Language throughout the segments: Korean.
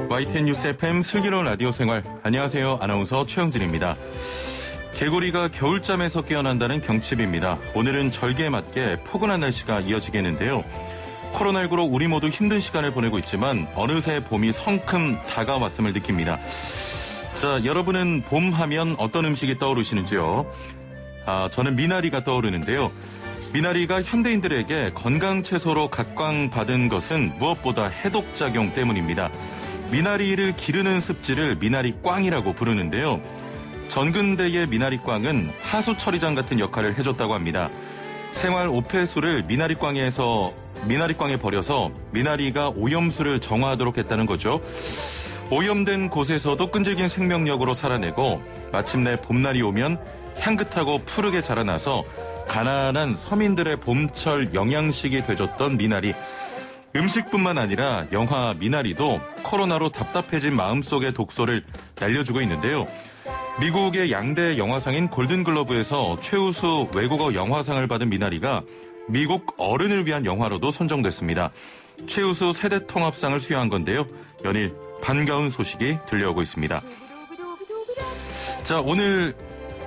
YTN 뉴스 FM 슬기로운 라디오 생활. 안녕하세요. 아나운서 최영진입니다. 개구리가 겨울잠에서 깨어난다는 경칩입니다. 오늘은 절기에 맞게 포근한 날씨가 이어지겠는데요. 코로나19로 우리 모두 힘든 시간을 보내고 있지만 어느새 봄이 성큼 다가왔음을 느낍니다. 자, 여러분은 봄 하면 어떤 음식이 떠오르시는지요? 저는 미나리가 떠오르는데요. 미나리가 현대인들에게 건강 채소로 각광받은 것은 무엇보다 해독작용 때문입니다. 미나리를 기르는 습지를 미나리꽝이라고 부르는데요. 전근대의 미나리꽝은 하수 처리장 같은 역할을 해줬다고 합니다. 생활 오폐수를 미나리꽝에 버려서 미나리가 오염수를 정화하도록 했다는 거죠. 오염된 곳에서도 끈질긴 생명력으로 살아내고 마침내 봄날이 오면 향긋하고 푸르게 자라나서 가난한 서민들의 봄철 영양식이 되줬던 미나리. 음식뿐만 아니라 영화 미나리도 코로나로 답답해진 마음속의 독소를 날려주고 있는데요. 미국의 양대 영화상인 골든글러브에서 최우수 외국어 영화상을 받은 미나리가 미국 어른을 위한 영화로도 선정됐습니다. 최우수 세대통합상을 수여한 건데요. 연일 반가운 소식이 들려오고 있습니다. 자, 오늘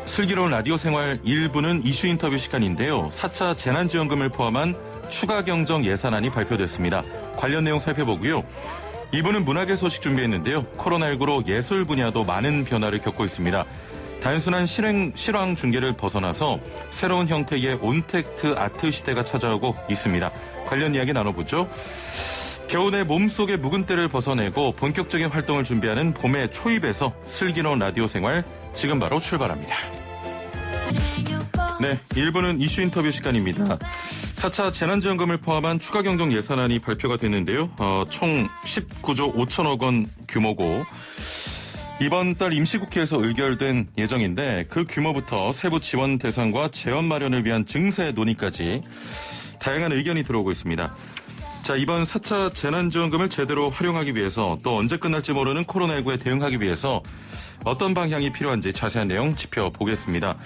슬기로운 라디오 생활 1부는 이슈 인터뷰 시간인데요. 4차 재난지원금을 포함한 추가 경정 예산안이 발표됐습니다. 관련 내용 살펴보고요. 2부는 문학의 소식 준비했는데요. 코로나19로 예술 분야도 많은 변화를 겪고 있습니다. 단순한 실황 중계를 벗어나서 새로운 형태의 온택트 아트 시대가 찾아오고 있습니다. 관련 이야기 나눠보죠. 겨울의 몸속의 묵은 때를 벗어내고 본격적인 활동을 준비하는 봄의 초입에서 슬기로운 라디오 생활 지금 바로 출발합니다. 네, 1부는 이슈 인터뷰 시간입니다. 4차 재난지원금을 포함한 추가 경정 예산안이 발표가 됐는데요. 총 19조 5천억 원 규모고 이번 달 임시국회에서 의결된 예정인데 그 규모부터 세부 지원 대상과 재원 마련을 위한 증세 논의까지 다양한 의견이 들어오고 있습니다. 자, 이번 4차 재난지원금을 제대로 활용하기 위해서 또 언제 끝날지 모르는 코로나19에 대응하기 위해서 어떤 방향이 필요한지 자세한 내용 짚어보겠습니다.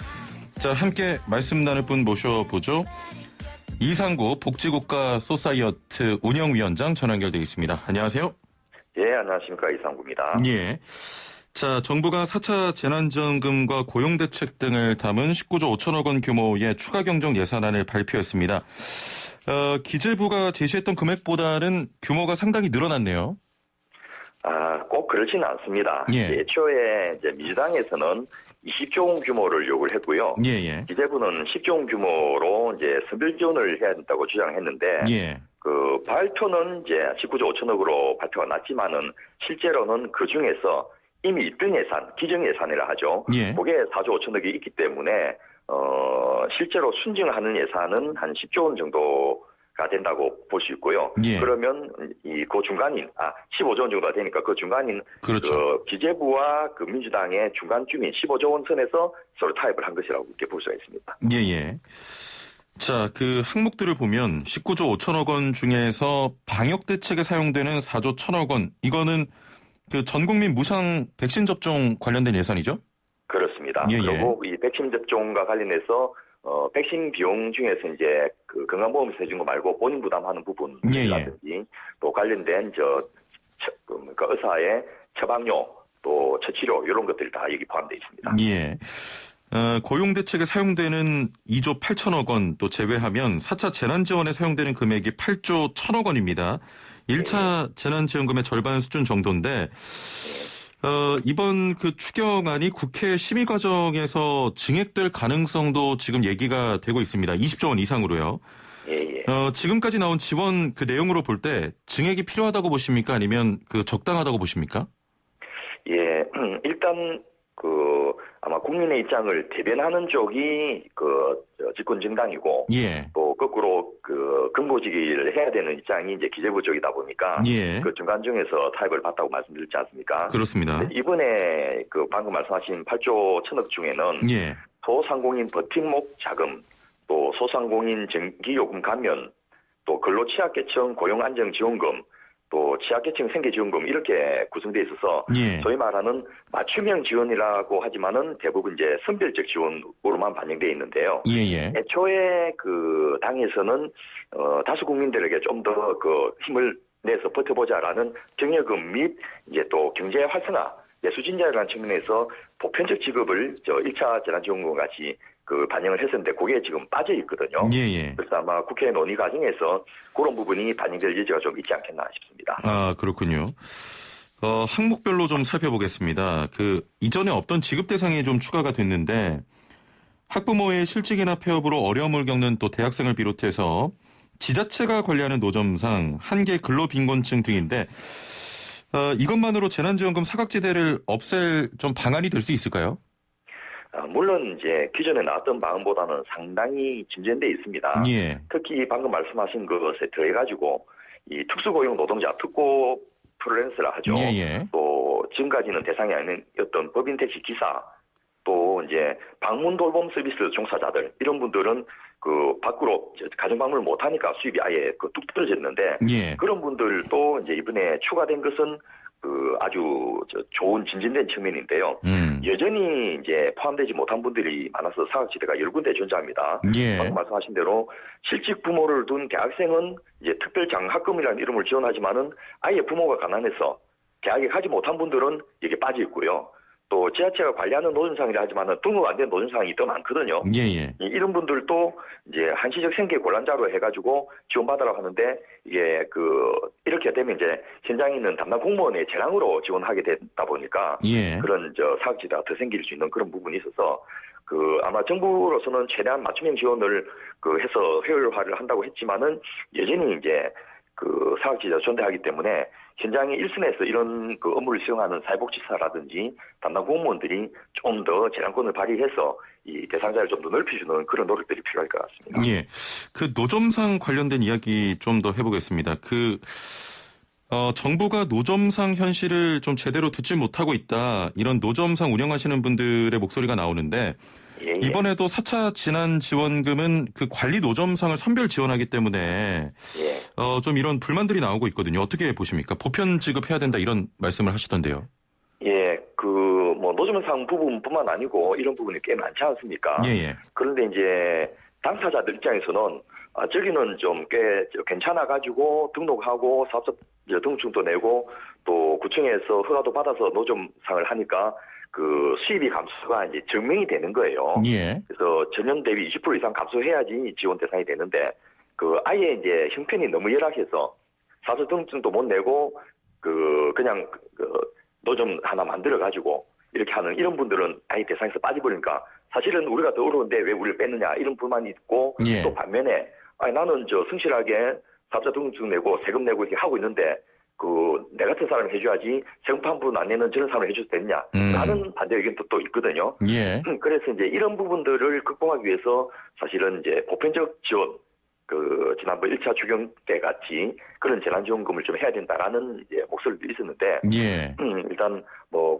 자, 함께 말씀 나눌 분 모셔보죠. 이상구 복지국가 소사이어트 운영위원장 전화 연결되어 있습니다. 안녕하세요. 예, 안녕하십니까. 이상구입니다. 예. 자, 정부가 4차 재난지원금과 고용대책 등을 담은 19조 5천억 원 규모의 추가 경정 예산안을 발표했습니다. 기재부가 제시했던 금액보다는 규모가 상당히 늘어났네요. 꼭 그렇지는 않습니다. 예. 애초에 이제 민주당에서는 20조 원 규모를 요구를 했고요. 예. 기재부는 10조 원 규모로 이제 선별 지원을 해야 된다고 주장했는데, 예. 그 발표는 이제 19조 5천억으로 발표가 났지만은 실제로는 그 중에서 이미 있던 예산, 기정 예산이라 하죠. 예. 그게 4조 5천억이 있기 때문에 실제로 순증하는 예산은 한 10조 원 정도가 된다고 볼 수 있고요. 예. 그러면 그 중간인 15조 원 정도가 되니까 그 중간인 그렇죠. 그 기재부와 그 민주당의 중간쯤인 15조 원 선에서 서로 타협을 한 것이라고 이렇게 볼 수가 있습니다. 예. 자, 그 항목들을 보면 19조 5천억 원 중에서 방역 대책에 사용되는 4조 1천억 원 이거는 그 전국민 무상 백신 접종 관련된 예산이죠? 그렇습니다. 그리고 이 백신 접종과 관련해서 백신 비용 중에서 이제 그 건강보험에서 해준 거 말고 본인 부담하는 부분이라든지 또 관련된 그러니까 의사의 처방료 또 처치료 이런 것들이 다 여기 포함되어 있습니다. 예. 고용대책에 사용되는 2조 8천억 원 또 제외하면 4차 재난지원에 사용되는 금액이 8조 1천억 원입니다. 1차 재난지원금의 절반 수준 정도인데 이번 그 추경안이 국회 심의 과정에서 증액될 가능성도 지금 얘기가 되고 있습니다. 20조 원 이상으로요. 지금까지 나온 지원 그 내용으로 볼 때 증액이 필요하다고 보십니까? 아니면 그 적당하다고 보십니까? 예, 일단 아마 국민의 입장을 대변하는 쪽이 집권 정당이고 또 거꾸로 근거지기를 해야 되는 입장이 이제 기재부 쪽이다 보니까 그 중간 중에서 타협을 봤다고 말씀드렸지 않습니까? 그렇습니다. 이번에 방금 말씀하신 8조 1천억 중에는 소상공인 버팀목 자금, 또 소상공인 전기요금 감면, 또 근로취약계층 고용안정지원금, 또 취약계층 생계지원금 이렇게 구성되어 있어서 소위 말하는 맞춤형 지원이라고 하지만은 대부분 이제 선별적 지원으로만 반영되어 있는데요. 애초에 그 당에서는 다수 국민들에게 좀 더 그 힘을 내서 버텨보자라는 정여금 및 이제 또 경제 활성화, 내수진자라는 측면에서 보편적 지급을 1차 재난지원금 같이 반영을 했었는데 그게 지금 빠져 있거든요. 예. 그래서 아마 국회 논의 과정에서 그런 부분이 반영될 여지가 좀 있지 않겠나 싶습니다. 아, 그렇군요. 항목별로 좀 살펴보겠습니다. 이전에 없던 지급 대상이 좀 추가가 됐는데 학부모의 실직이나 폐업으로 어려움을 겪는 또 대학생을 비롯해서 지자체가 관리하는 노점상, 한계 근로빈곤층 등인데 이것만으로 재난지원금 사각지대를 없앨 좀 방안이 될 수 있을까요? 물론 이제 기존에 나왔던 방안보다는 상당히 진전돼 있습니다. 예. 특히 방금 말씀하신 것에 더해가지고 이 특수고용 노동자, 특고 프리랜서라 하죠. 예. 또 지금까지는 대상이 아니었던 법인 택시 기사, 또 이제 방문 돌봄 서비스 종사자들 이런 분들은 밖으로 가정 방문을 못 하니까 수입이 아예 뚝 떨어졌는데 예. 그런 분들도 이제 이번에 추가된 것은 아주 좋은 진전된 측면인데요. 여전히 이제 포함되지 못한 분들이 많아서 사각지대가 여러 군데 존재합니다. 예. 방금 말씀하신 대로 실직 부모를 둔 대학생은 이제 특별장학금이라는 이름을 지원하지만은 아예 부모가 가난해서 대학에 가지 못한 분들은 여기에 빠져 있고요. 또 지자체가 관리하는 노점상이라 하지만은 등록 안 된 노점상이 더 많거든요. 예. 이런 분들도 이제 한시적 생계 곤란자로 해가지고 지원받으라고 하는데 이게 이렇게 되면 이제 현장에 있는 담당 공무원의 재량으로 지원하게 되다 보니까 예. 그런 사각지대가 더 생길 수 있는 그런 부분이 있어서 아마 정부로서는 최대한 맞춤형 지원을 해서 효율화를 한다고 했지만은 여전히 이제 사각지대가 존재하기 때문에 현장의 일선에서 이런 업무를 수행하는 사회복지사라든지 담당 공무원들이 좀 더 재량권을 발휘해서 이 대상자를 좀 더 넓혀주는 그런 노력들이 필요할 것 같습니다. 예. 노점상 관련된 이야기 좀 더 해보겠습니다. 정부가 노점상 현실을 좀 제대로 듣지 못하고 있다. 이런 노점상 운영하시는 분들의 목소리가 나오는데 예. 이번에도 4차 지난지원금은 관리 노점상을 선별 지원하기 때문에 좀 이런 불만들이 나오고 있거든요. 어떻게 보십니까? 보편 지급해야 된다 이런 말씀을 하시던데요. 예, 노점상 부분뿐만 아니고 이런 부분이 꽤 많지 않습니까? 예. 그런데 이제 당사자들 입장에서는 저기는 좀 꽤 괜찮아가지고 등록하고 사업자 등록증도 내고 또 구청에서 허가도 받아서 노점상을 하니까 수입이 감소가 이제 증명이 되는 거예요. 예. 그래서 전년 대비 20% 이상 감소해야지 지원 대상이 되는데 아예 이제 형편이 너무 열악해서 사업자 등록증도 못 내고 그냥 노점 하나 만들어 가지고 이렇게 하는 이런 분들은 아예 대상에서 빠져버리니까 사실은 우리가 더 어려운데 왜 우리를 뺐느냐 이런 불만이 있고 예. 또 반면에 나는 성실하게 사업자 등록증 내고 세금 내고 이렇게 하고 있는데 내 같은 사람이 해줘야지 세금 한 푼 안 내는 저런 사람을 해줘도 되느냐 라는 반대 의견도 또 있거든요. 예. 그래서 이제 이런 부분들을 극복하기 위해서 사실은 이제 보편적 지원 지난번 1차 추경 때 같이 그런 재난지원금을 좀 해야 된다라는 이제 목소리도 있었는데, 예. 일단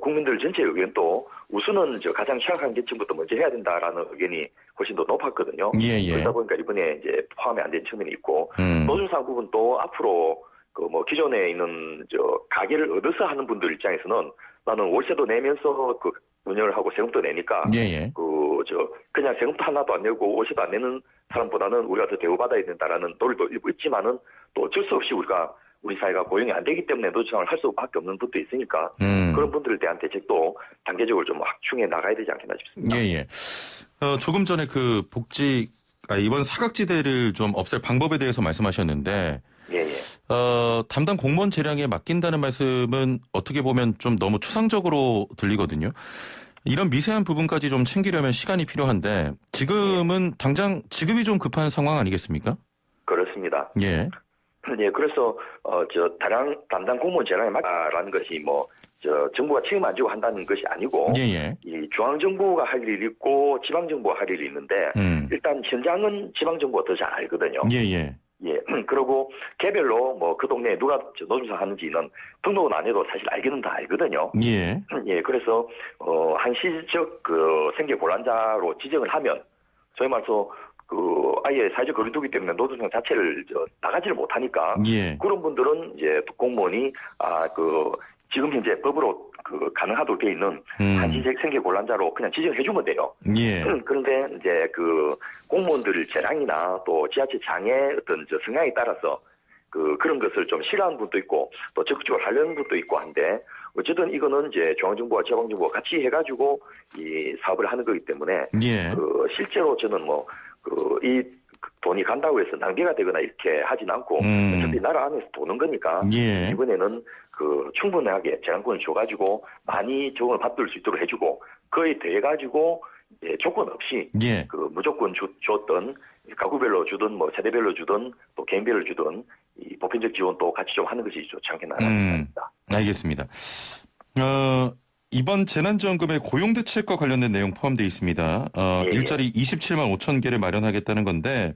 국민들 전체 의견도 우선은 가장 취약한 계층부터 먼저 해야 된다라는 의견이 훨씬 더 높았거든요. 예. 그러다 보니까 이번에 이제 포함이 안 된 측면이 있고, 노점상 부분도 앞으로 기존에 있는 가게를 얻어서 하는 분들 입장에서는 나는 월세도 내면서 운영을 하고 세금도 내니까 예. 그냥 세금도 하나도 안 내고 월세도 안 내는 사람보다는 우리가 더 대우받아야 된다라는 논리도 일부 있지만은 또 어쩔 수 없이 우리 사회가 고용이 안 되기 때문에 노점상을 할 수밖에 없는 분도 있으니까 그런 분들에 대한 대책도 단계적으로 좀 확충해 나가야 되지 않겠나 싶습니다. 예. 조금 전에 이번 사각지대를 좀 없앨 방법에 대해서 말씀하셨는데 예. 담당 공무원 재량에 맡긴다는 말씀은 어떻게 보면 좀 너무 추상적으로 들리거든요. 이런 미세한 부분까지 좀 챙기려면 시간이 필요한데 지금은 당장 지급이 좀 급한 상황 아니겠습니까? 그렇습니다. 예. 예, 그래서 담당 공무원 재량에 맡라는 것이 정부가 책임 안 지고 한다는 것이 아니고 예. 이 중앙 정부가 할 일이 있고 지방 정부가 할 일이 있는데 일단 현장은 지방 정부가 더 잘 알거든요. 예. 그리고 개별로 그 동네에 누가 노점상 하는지는 등록은 안 해도 사실 알기는 다 알거든요. 예. 그래서 한시적 생계 곤란자로 지정을 하면 저희 말서 아예 사회적 거리두기 때문에 노점상 자체를 나가지를 못하니까 그런 분들은 이제 공무원이 지금 현재 법으로 가능하도록 되어 있는 한시적 생계 곤란자로 그냥 지정해주면 돼요. 그런데 이제 공무원들 재량이나 또 지자체 장의 어떤 성향에 따라서 그런 것을 좀 싫어하는 분도 있고 또 적극적으로 하려는 분도 있고 한데 어쨌든 이거는 이제 중앙정부와 지방정부가 같이 해가지고 이 사업을 하는 거기 때문에 예. 실제로 저는 이 돈이 간다고 해서 낭비가 되거나 이렇게 하진 않고 어차피 나라 안에서 도는 거니까 예. 이번에는 충분하게 재량권을 줘가지고 많이 적응을 받을 수 있도록 해주고 그에 대해 가지고 조건 없이 예. 무조건 줬던 가구별로 주든 세대별로 주든 또 개인별로 주든 이 보편적 지원도 같이 좀 하는 것이 좋지 않겠나 생각합니다. 알겠습니다. 이번 재난지원금에 고용대책과 관련된 내용 포함되어 있습니다. 일자리 27만 5천 개를 마련하겠다는 건데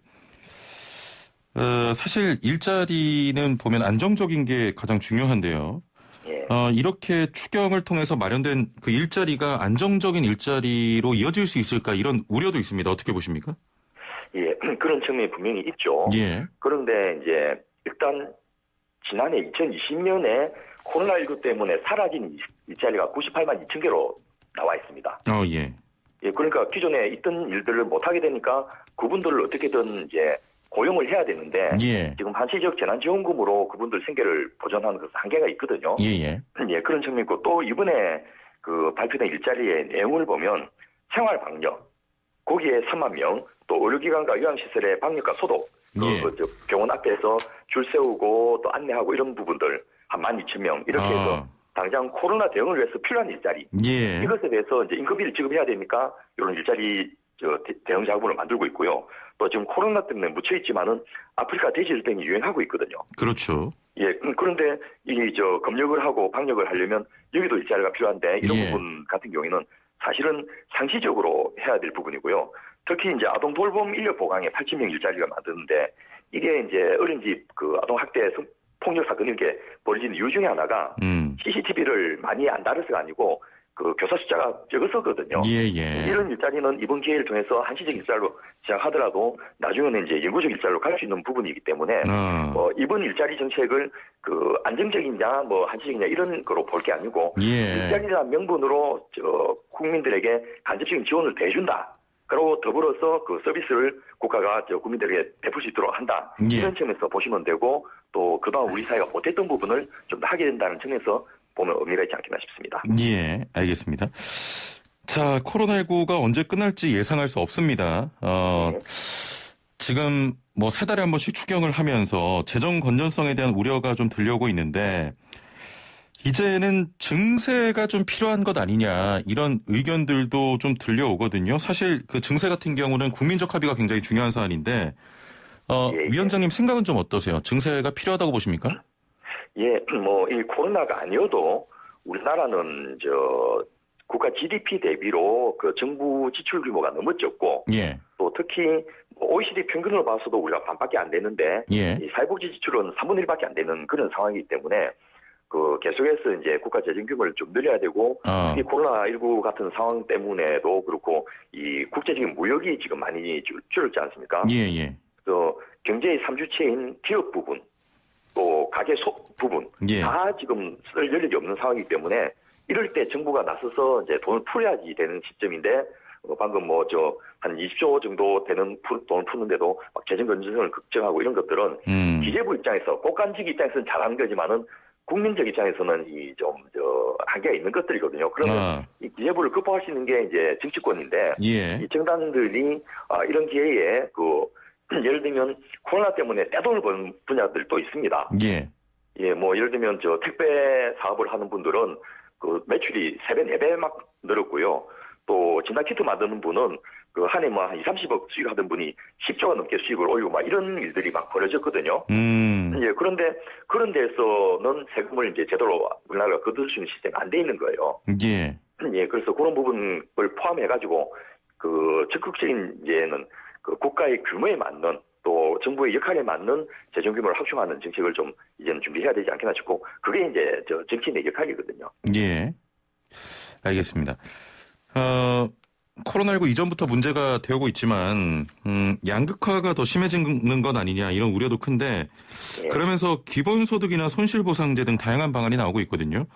사실 일자리는 보면 안정적인 게 가장 중요한데요. 예. 이렇게 추경을 통해서 마련된 그 일자리가 안정적인 일자리로 이어질 수 있을까 이런 우려도 있습니다. 어떻게 보십니까? 예, 그런 측면이 분명히 있죠. 예. 그런데 이제 일단 지난해 2020년에 코로나19 때문에 사라진 일자리가 98만 2천 개로 나와 있습니다. 예. 예, 그러니까 기존에 있던 일들을 못 하게 되니까 그분들을 어떻게든 이제 고용을 해야 되는데 예. 지금 한시적 재난지원금으로 그분들 생계를 보전하는 것은 한계가 있거든요. 예. 예, 그런 측면이 있고 또 이번에 발표된 일자리의 내용을 보면 생활방역 거기에 3만 명, 또 의료기관과 요양시설의 방역과 소독, 병원 앞에서 줄 세우고 또 안내하고 이런 부분들 한 12,000명 이렇게 해서 당장 코로나 대응을 위해서 필요한 일자리 이것에 대해서 이제 인건비를 지급해야 되니까 이런 일자리 대응 자금을 만들고 있고요. 또 지금 코로나 때문에 묻혀 있지만은 아프리카 돼지열병이 유행하고 있거든요. 그렇죠. 예, 그런데 검역을 하고 방역을 하려면 여기도 일자리가 필요한데 이런 부분 같은 경우에는 사실은 상시적으로 해야 될 부분이고요. 특히 이제 아동 돌봄 인력 보강에 8,000명 일자리가 만드는데 이게 이제 어린이집 아동 학대 폭력 사건 이렇게 벌어진 이유 중에 하나가 CCTV를 많이 안 달아서가 아니고 교사 숫자가 적어서거든요. 이런 일자리는 이번 기회를 통해서 한시적 일자리로 시작하더라도 나중에는 이제 영구적 일자리로 갈 수 있는 부분이기 때문에 이번 일자리 정책을 안정적이냐 한시적이냐 이런 거로 볼 게 아니고 일자리라는 명분으로 국민들에게 간접적인 지원을 대준다. 그리고 더불어서 서비스를 국가가 국민들에게 베풀 수 있도록 한다. 이런 측면에서 보시면 되고 또 그동안 우리 사회가 못했던 부분을 좀 더 하게 된다는 측면에서 보면 의미가 있지 않겠나 싶습니다. 예, 알겠습니다. 자, 코로나19가 언제 끝날지 예상할 수 없습니다. 지금 3달에 한 번씩 추경을 하면서 재정 건전성에 대한 우려가 좀 들려오고 있는데 이제는 증세가 좀 필요한 것 아니냐 이런 의견들도 좀 들려오거든요. 사실 그 증세 같은 경우는 국민적 합의가 굉장히 중요한 사안인데 위원장님 생각은 좀 어떠세요? 증세가 필요하다고 보십니까? 예, 이 코로나가 아니어도 우리나라는 국가 GDP 대비로 정부 지출 규모가 너무 적고 또 특히 OECD 평균으로 봐서도 우리가 반밖에 안 되는데 이 사회복지 지출은 3분의 1밖에 안 되는 그런 상황이기 때문에 계속해서 이제 국가 재정 규모를 좀 늘려야 되고 특히 코로나19 같은 상황 때문에도 그렇고 이 국제적인 무역이 지금 많이 줄었지 않습니까? 경제의 3주체인 기업 부분 또 가계 부분 다 지금 쓸 여력이 없는 상황이기 때문에 이럴 때 정부가 나서서 이제 돈을 풀어야지 되는 시점인데 방금 한 20조 정도 되는 돈을 푸는데도 재정 건전성을 걱정하고 이런 것들은 기재부 입장에서 국간직 입장에서는 잘하는 거지만은 국민적 입장에서는 한계가 있는 것들이거든요. 그러면 이 기재부를 극복할 수 있는 게 이제 정치권인데 이 정당들이 이런 기회에 예를 들면 코로나 때문에 떼돈을 버는 분야들도 있습니다. 예를 들면 택배 사업을 하는 분들은 매출이 3배, 4배 막 늘었고요. 또 진단키트 만드는 분은 한 해 한 20, 30억 수익하던 분이 10조가 넘게 수익을 올리고 이런 일들이 벌어졌거든요. 예, 그런데 그런 데서는 세금을 이제 제대로 우리나라가 거둘 수 있는 시스템이 안 돼 있는 거예요. 예, 그래서 그런 부분을 포함해가지고 적극적인 이제는 국가의 규모에 맞는 또 정부의 역할에 맞는 재정 규모를 확충하는 정책을 좀 이제는 준비해야 되지 않겠나 싶고 그게 이제 정치인의 역할이거든요. 예, 알겠습니다. 코로나19 이전부터 문제가 되고 있지만 양극화가 더 심해지는 건 아니냐 이런 우려도 큰데 그러면서 기본소득이나 손실보상제 등 다양한 방안이 나오고 있거든요.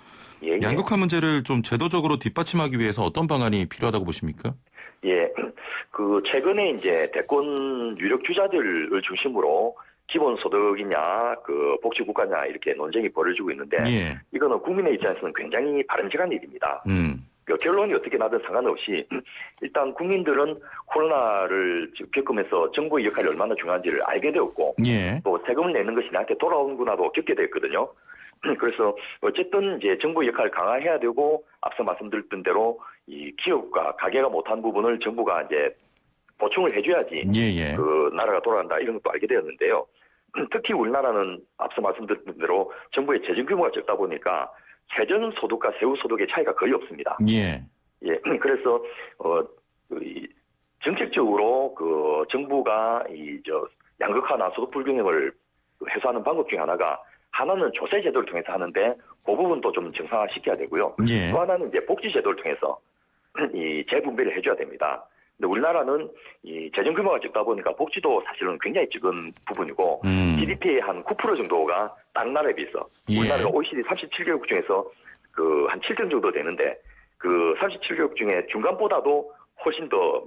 양극화 문제를 좀 제도적으로 뒷받침하기 위해서 어떤 방안이 필요하다고 보십니까? 예, 최근에 이제 대권 유력 주자들을 중심으로 기본소득이냐, 복지국가냐, 이렇게 논쟁이 벌어지고 있는데, 예. 이거는 국민의 입장에서는 굉장히 바람직한 일입니다. 결론이 어떻게 나든 상관없이, 일단 국민들은 코로나를 겪으면서 정부의 역할이 얼마나 중요한지를 알게 되었고, 예. 또 세금을 내는 것이 나한테 돌아오는구나도 겪게 됐거든요. 그래서 어쨌든 이제 정부의 역할을 강화해야 되고, 앞서 말씀드렸던 대로 이 기업과 가게가 못한 부분을 정부가 이제 보충을 해줘야지 예. 나라가 돌아간다 이런 것도 알게 되었는데요. 특히 우리나라는 앞서 말씀드렸던 대로 정부의 재정 규모가 적다 보니까 세전 소득과 세후 소득의 차이가 거의 없습니다. 예. 그래서 정책적으로 정부가 양극화나 소득 불균형을 해소하는 방법 중에 하나는 조세 제도를 통해서 하는데 그 부분도 좀 정상화시켜야 되고요. 예. 또 하나는 이제 복지 제도를 통해서 이 재분배를 해줘야 됩니다. 근데 우리나라는 이 재정 규모가 적다 보니까 복지도 사실은 굉장히 적은 부분이고 GDP의 한 9% 정도가 다른 나라에 비해서 우리나라가 OECD 37개국 중에서 한 7등 정도 되는데 37개국 중에 중간보다도 훨씬 더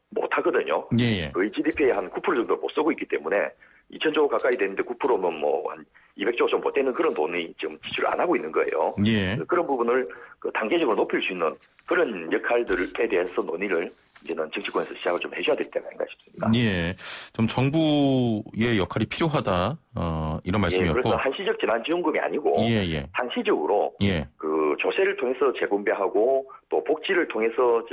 못하거든요. 예. 거의 GDP의 한 9% 정도 못 쓰고 있기 때문에 2,000조 가까이 되는데 9%면 한 200조 좀 못 되는 그런 돈이 지금 지출을 안 하고 있는 거예요. 예. 그런 부분을 단계적으로 높일 수 있는 그런 역할들에 대해서 논의를 이제는 정치권에서 시작을 좀 해줘야 될 때가 아닌가 싶습니다. 예. 좀 정부의 역할이 필요하다. 이런 말씀이었고. 그래서 한시적 재난지원금이 아니고 한시적으로 조세를 통해서 재분배하고 또 복지를 통해서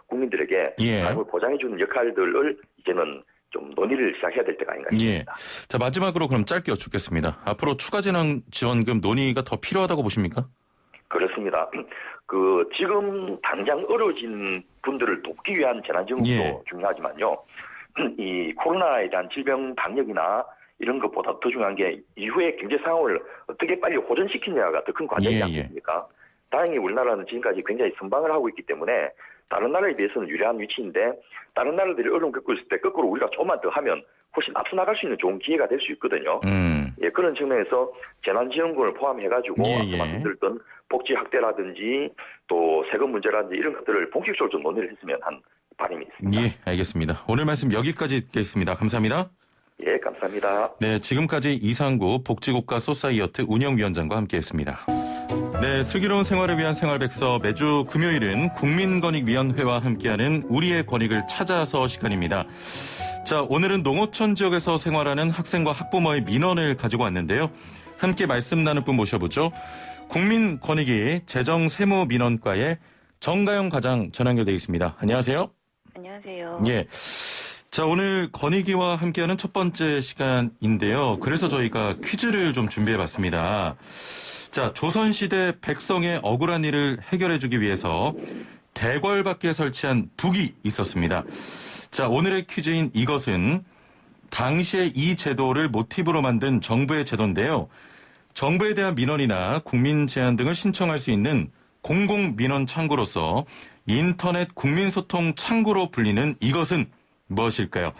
국민들에게 삶을 보장해주는 역할들을 이제는 좀 논의를 시작해야 될 때가 아닌가 싶습니다. 자, 마지막으로 그럼 짧게 여쭙겠습니다. 앞으로 추가 재난지원금 논의가 더 필요하다고 보십니까? 그렇습니다. 지금 당장 어려워진 분들을 돕기 위한 재난지원금도 중요하지만요. 이 코로나에 대한 질병 방역이나 이런 것보다 더 중요한 게 이후에 경제 상황을 어떻게 빨리 호전시키냐가 더 큰 과제이지 않습니까? 다행히 우리나라는 지금까지 굉장히 선방을 하고 있기 때문에 다른 나라에 비해서는 유리한 위치인데 다른 나라들이 어려움 겪고 있을 때 거꾸로 우리가 조금만 더 하면 훨씬 앞서 나갈 수 있는 좋은 기회가 될 수 있거든요. 그런 측면에서 재난지원금을 포함해가지고 앞서 말씀드렸던 복지 확대라든지 또 세금 문제라든지 이런 것들을 본격적으로 좀 논의를 했으면 한 바람이 있습니다. 예, 알겠습니다. 오늘 말씀 여기까지 듣겠습니다. 감사합니다. 예, 감사합니다. 네, 지금까지 이상구 복지국가 소사이어트 운영위원장과 함께했습니다. 네, 슬기로운 생활을 위한 생활백서 매주 금요일은 국민권익위원회와 함께하는 우리의 권익을 찾아서 시간입니다. 자, 오늘은 농어촌 지역에서 생활하는 학생과 학부모의 민원을 가지고 왔는데요. 함께 말씀 나눌 분 모셔보죠. 국민권익위 재정세무민원과의 정가영 과장 전화 연결되어 있습니다. 안녕하세요. 안녕하세요. 예. 자, 오늘 권익위와 함께하는 첫 번째 시간인데요. 그래서 저희가 퀴즈를 좀 준비해봤습니다. 자, 조선시대 백성의 억울한 일을 해결해주기 위해서 대궐 밖에 설치한 북이 있었습니다. 자, 오늘의 퀴즈인 이것은 당시에 이 제도를 모티브로 만든 정부의 제도인데요. 정부에 대한 민원이나 국민 제안 등을 신청할 수 있는 공공민원 창구로서 인터넷 국민소통 창구로 불리는 이것은 무엇일까요?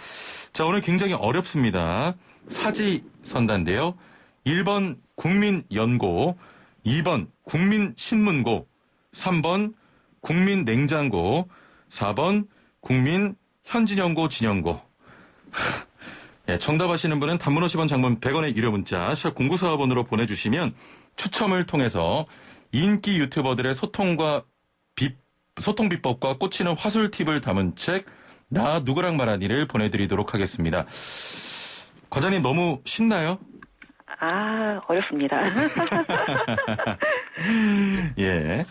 자, 오늘 굉장히 어렵습니다. 사지선다인데요. 1번 국민연고, 2번 국민신문고, 3번 국민냉장고, 4번 국민현진연고 진연고. 네, 정답하시는 분은 단문 50원 장문 100원의 유료 문자 샵 0945번으로 보내주시면 추첨을 통해서 인기 유튜버들의 소통 비법과 꽂히는 화술 팁을 담은 책 나 누구랑 말하니를 보내드리도록 하겠습니다. 과장님 너무 쉽나요? 어렵습니다. 예.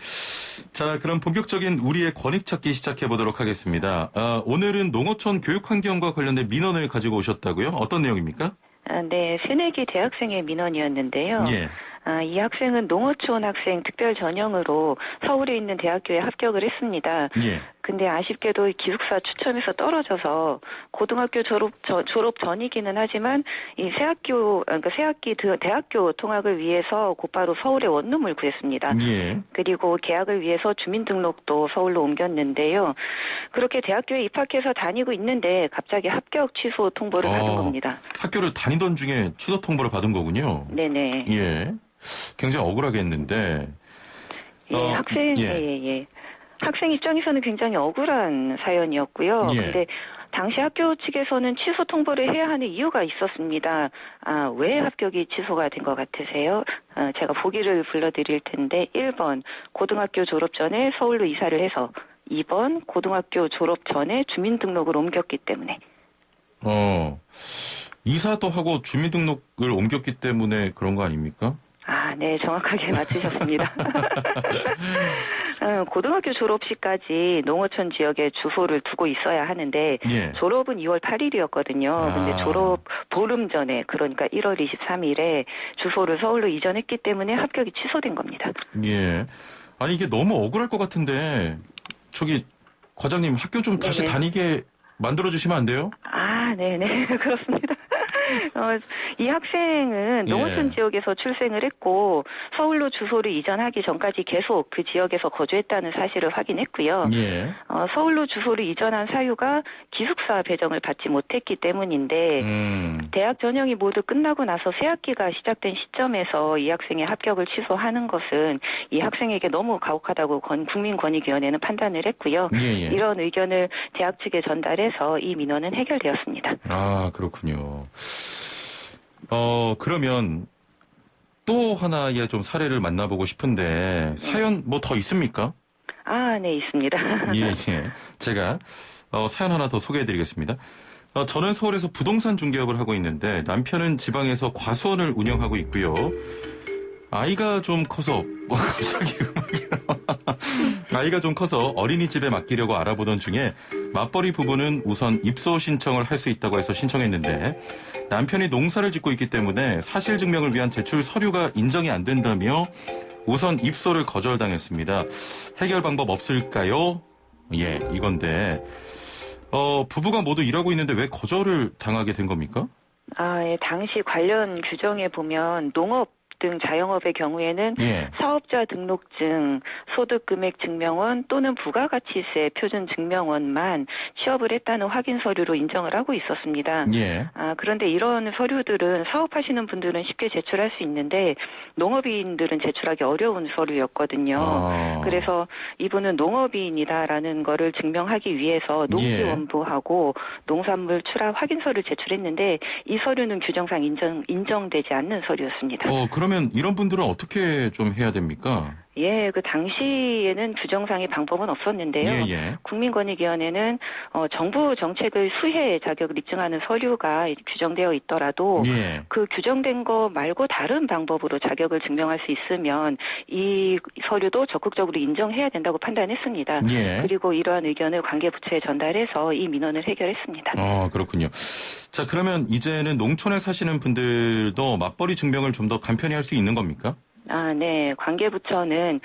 자, 그럼 본격적인 우리의 권익 찾기 시작해 보도록 하겠습니다. 오늘은 농어촌 교육 환경과 관련된 민원을 가지고 오셨다고요? 어떤 내용입니까? 네, 새내기 대학생의 민원이었는데요. 예. 이 학생은 농어촌 학생 특별 전형으로 서울에 있는 대학교에 합격을 했습니다. 예. 근데 아쉽게도 기숙사 추첨에서 떨어져서 고등학교 졸업 전이기는 하지만 이 새학기 대학교 통학을 위해서 곧바로 서울에 원룸을 구했습니다. 예. 그리고 계약을 위해서 주민등록도 서울로 옮겼는데요. 그렇게 대학교에 입학해서 다니고 있는데 갑자기 합격 취소 통보를 받은 겁니다. 학교를 다니던 중에 취소 통보를 받은 거군요. 네네. 예. 굉장히 억울하겠는데. 학생 입장에서는 굉장히 억울한 사연이었고요. 근데 당시 학교 측에서는 취소 통보를 해야 하는 이유가 있었습니다. 왜 합격이 취소가 된 것 같으세요? 제가 보기를 불러드릴 텐데 1번 고등학교 졸업 전에 서울로 이사를 해서 2번 고등학교 졸업 전에 주민등록을 옮겼기 때문에. 이사도 하고 주민등록을 옮겼기 때문에 그런 거 아닙니까? 네, 정확하게 맞추셨습니다. 고등학교 졸업 시까지 농어촌 지역에 주소를 두고 있어야 하는데 예. 졸업은 2월 8일이었거든요. 근데 졸업 보름 전에 그러니까 1월 23일에 주소를 서울로 이전했기 때문에 합격이 취소된 겁니다. 예. 아니 이게 너무 억울할 것 같은데 저기 과장님 학교 좀 다시 네네. 다니게 만들어주시면 안 돼요? 네네. 그렇습니다. 이 학생은 농어촌 지역에서 출생을 했고 서울로 주소를 이전하기 전까지 계속 그 지역에서 거주했다는 사실을 확인했고요. 예. 서울로 주소를 이전한 사유가 기숙사 배정을 받지 못했기 때문인데 대학 전형이 모두 끝나고 나서 새학기가 시작된 시점에서 이 학생의 합격을 취소하는 것은 이 학생에게 너무 가혹하다고 국민권익위원회는 판단을 했고요. 예. 이런 의견을 대학 측에 전달해서 이 민원은 해결되었습니다. 그렇군요. 그러면 또 하나의 좀 사례를 만나보고 싶은데 사연 뭐 더 있습니까? 네, 있습니다. 예. 제가 사연 하나 더 소개해드리겠습니다. 저는 서울에서 부동산 중개업을 하고 있는데 남편은 지방에서 과수원을 운영하고 있고요. 아이가 좀 커서 갑자기 음악이 나와. 아이가 좀 커서 어린이집에 맡기려고 알아보던 중에 맞벌이 부부는 우선 입소 신청을 할 수 있다고 해서 신청했는데 남편이 농사를 짓고 있기 때문에 사실 증명을 위한 제출 서류가 인정이 안 된다며 우선 입소를 거절당했습니다. 해결 방법 없을까요? 예, 이건데 부부가 모두 일하고 있는데 왜 거절을 당하게 된 겁니까? 예, 당시 관련 규정에 보면 농업 등 자영업의 경우에는 사업자 등록증, 소득금액 증명원 또는 부가가치세 표준 증명원만 취업을 했다는 확인 서류로 인정을 하고 있었습니다. 그런데 이런 서류들은 사업하시는 분들은 쉽게 제출할 수 있는데 농업인들은 제출하기 어려운 서류였거든요. 그래서 이분은 농업인이다라는 거를 증명하기 위해서 농지원부하고 농산물 출하 확인서를 제출했는데 이 서류는 규정상 인정되지 않는 서류였습니다. 그러면 이런 분들은 어떻게 좀 해야 됩니까? 그 당시에는 규정상의 방법은 없었는데요. 국민권익위원회는 정부 정책을 수혜 자격을 입증하는 서류가 규정되어 있더라도 그 규정된 거 말고 다른 방법으로 자격을 증명할 수 있으면 이 서류도 적극적으로 인정해야 된다고 판단했습니다. 그리고 이러한 의견을 관계부처에 전달해서 이 민원을 해결했습니다. 그렇군요. 자, 그러면 이제는 농촌에 사시는 분들도 맞벌이 증명을 좀 더 간편히 할 수 있는 겁니까? 네. 관계부처는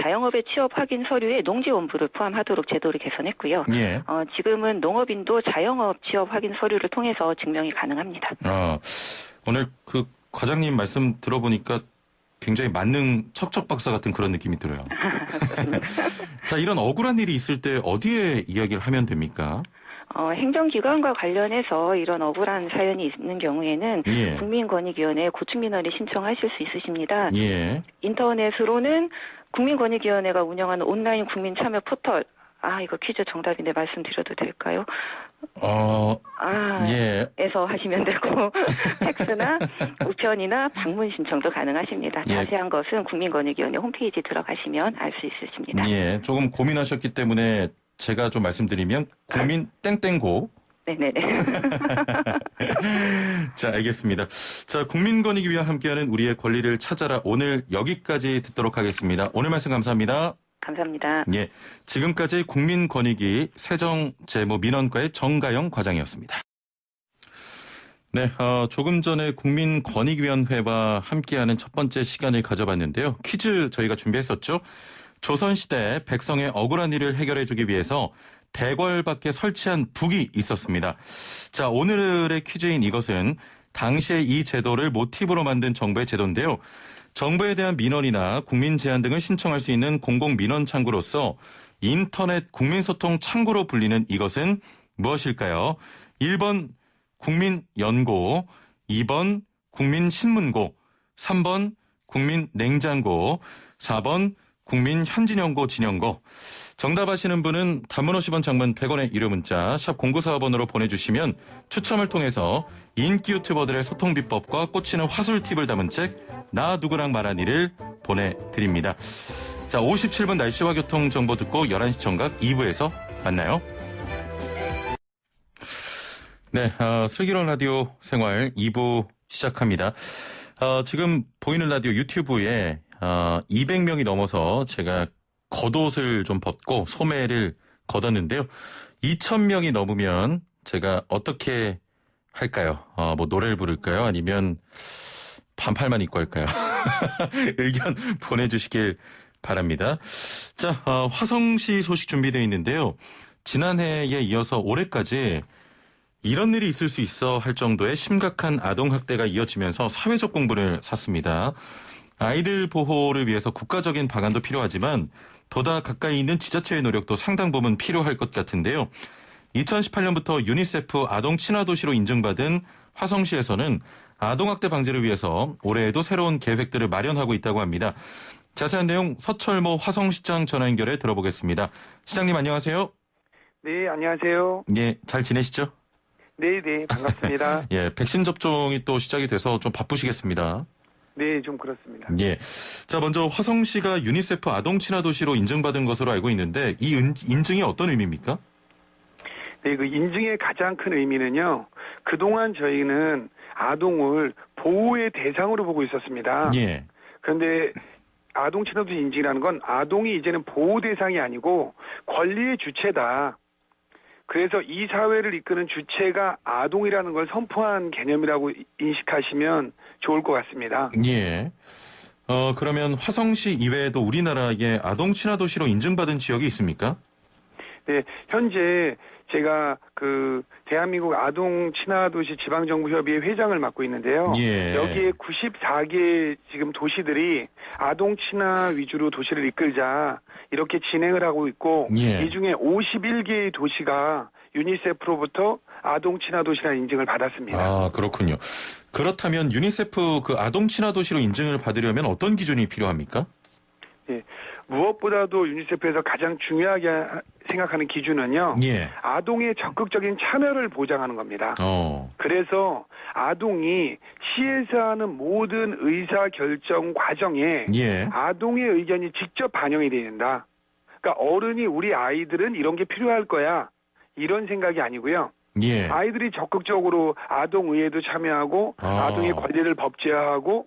자영업의 취업 확인 서류에 농지원부를 포함하도록 제도를 개선했고요. 지금은 농업인도 자영업 취업 확인 서류를 통해서 증명이 가능합니다. 오늘 그 과장님 말씀 들어보니까 굉장히 만능 척척 박사 같은 그런 느낌이 들어요. 자, 이런 억울한 일이 있을 때 어디에 이야기를 하면 됩니까? 행정기관과 관련해서 이런 억울한 사연이 있는 경우에는 국민권익위원회에 고충민원을 신청하실 수 있으십니다. 인터넷으로는 국민권익위원회가 운영하는 온라인 국민참여 포털 이거 퀴즈 정답인데 말씀드려도 될까요? 에서 하시면 되고 팩스나 우편이나 방문 신청도 가능하십니다. 자세한 것은 국민권익위원회 홈페이지 들어가시면 알 수 있으십니다. 조금 고민하셨기 때문에 제가 좀 말씀드리면 국민 땡땡고. 네네네. 자, 알겠습니다. 자, 국민권익위와 함께하는 우리의 권리를 찾아라. 오늘 여기까지 듣도록 하겠습니다. 오늘 말씀 감사합니다. 감사합니다. 지금까지 국민권익위 세정재무민원과의 정가영 과장이었습니다. 조금 전에 국민권익위원회와 함께하는 첫 번째 시간을 가져봤는데요. 퀴즈 저희가 준비했었죠. 조선시대 백성의 억울한 일을 해결해주기 위해서 대궐 밖에 설치한 북이 있었습니다. 자, 오늘의 퀴즈인 이것은 당시에 이 제도를 모티브로 만든 정부의 제도인데요. 정부에 대한 민원이나 국민 제안 등을 신청할 수 있는 공공민원 창구로서 인터넷 국민소통 창구로 불리는 이것은 무엇일까요? 1번 국민연고, 2번 국민신문고, 3번 국민냉장고, 4번 국민 현진연고 진연고. 정답 아시는 분은 단문 50원, 장문 100원의 유료 문자 샵 0945번으로 보내주시면 추첨을 통해서 인기 유튜버들의 소통 비법과 꽂히는 화술 팁을 담은 책 나 누구랑 말한 일을 보내드립니다. 자, 57분 날씨와 교통 정보 듣고 11시 정각 2부에서 만나요. 네, 슬기로운 라디오 생활 2부 시작합니다. 지금 보이는 라디오 유튜브에 200명이 넘어서 제가 겉옷을 좀 벗고 소매를 걷었는데요. 2,000명이 넘으면 제가 어떻게 할까요? 뭐 노래를 부를까요? 아니면 반팔만 입고 할까요? 의견 보내주시길 바랍니다. 자, 화성시 소식 준비되어 있는데요. 지난해에 이어서 올해까지 이런 일이 있을 수 있어 할 정도의 심각한 아동학대가 이어지면서 사회적 공분을 샀습니다. 아이들 보호를 위해서 국가적인 방안도 필요하지만 보다 가까이 있는 지자체의 노력도 상당 부분 필요할 것 같은데요. 2018년부터 유니세프 아동 친화 도시로 인증받은 화성시에서는 아동학대 방지를 위해서 올해에도 새로운 계획들을 마련하고 있다고 합니다. 자세한 내용 서철모 화성시장 전화 연결해 들어보겠습니다. 시장님 안녕하세요. 네, 안녕하세요. 예, 잘 지내시죠? 네, 반갑습니다. 예, 백신 접종이 또 시작이 돼서 좀 바쁘시겠습니다. 네, 좀 그렇습니다. 예. 자, 먼저 화성시가 유니세프 아동 친화 도시로 인증받은 것으로 알고 있는데 이 인증이 어떤 의미입니까? 네, 그 인증의 가장 큰 의미는요. 그동안 저희는 아동을 보호의 대상으로 보고 있었습니다. 예. 그런데 아동 친화 도시 인증이라는 건 아동이 이제는 보호 대상이 아니고 권리의 주체다. 그래서 이 사회를 이끄는 주체가 아동이라는 걸 선포한 개념이라고 인식하시면 좋을 것 같습니다. 예. 그러면 화성시 이외에도 우리나라에 아동 친화 도시로 인증받은 지역이 있습니까? 네, 현재 제가 그 대한민국 아동 친화 도시 지방정부협의회 회장을 맡고 있는데요. 예. 여기에 94개 지금 도시들이 아동 친화 위주로 도시를 이끌자 이렇게 진행을 하고 있고 예. 이 중에 51개의 도시가 유니세프로부터 아동 친화 도시라는 인증을 받았습니다. 아, 그렇군요. 그렇다면 유니세프 그 아동 친화 도시로 인증을 받으려면 어떤 기준이 필요합니까? 네, 무엇보다도 유니세프에서 가장 중요하게 생각하는 기준은요. 예. 아동의 적극적인 참여를 보장하는 겁니다. 그래서 아동이 시에서 하는 모든 의사결정 과정에 예. 아동의 의견이 직접 반영이 된다. 그러니까 어른이 우리 아이들은 이런 게 필요할 거야. 이런 생각이 아니고요. 예. 아이들이 적극적으로 아동의회도 참여하고 아동의 권리를 법제화하고